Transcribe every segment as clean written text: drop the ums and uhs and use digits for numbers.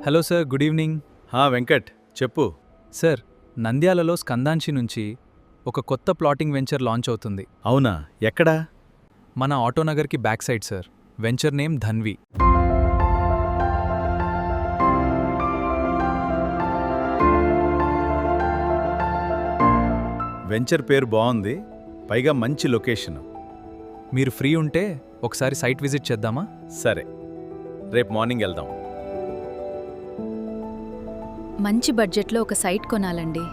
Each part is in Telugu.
Hello sir, good evening. Venkat చెప్పు. సార్, నంద్యాలలో స్కందాంశి నుంచి ఒక కొత్త ప్లాటింగ్ వెంచర్ లాంచ్ అవుతుంది. అవునా? ఎక్కడా? మన ఆటోనగర్కి back side sir. Venture name Dhanvi. Venture పేరు బాగుంది, పైగా మంచి లొకేషన్. మీరు ఫ్రీ ఉంటే ఒకసారి సైట్ విజిట్ చేద్దామా? సరే, రేపు మార్నింగ్ వెళ్దాం. మంచి బడ్జెట్లో ఒక సైట్ కొనాలండి,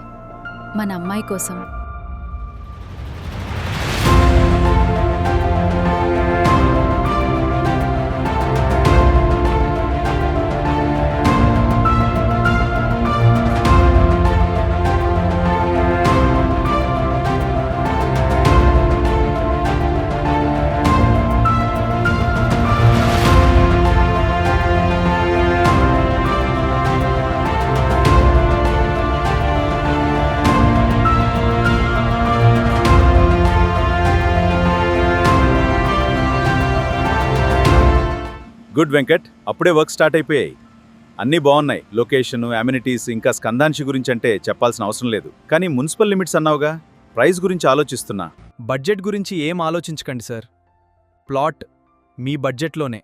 మన అమ్మాయి కోసం. గుడ్ వెంకట్, అప్పుడే వర్క్ స్టార్ట్ అయిపోయాయి. అన్నీ బాగున్నాయి, లొకేషన్, అమ్యూనిటీస్, ఇంకా స్కందాంశి గురించి అంటే చెప్పాల్సిన అవసరం లేదు. కానీ మున్సిపల్ లిమిట్స్ అన్నావుగా, ప్రైస్ గురించి ఆలోచిస్తున్నా. బడ్జెట్ గురించి ఏం ఆలోచించకండి సార్. ప్లాట్ మీ బడ్జెట్లోనే.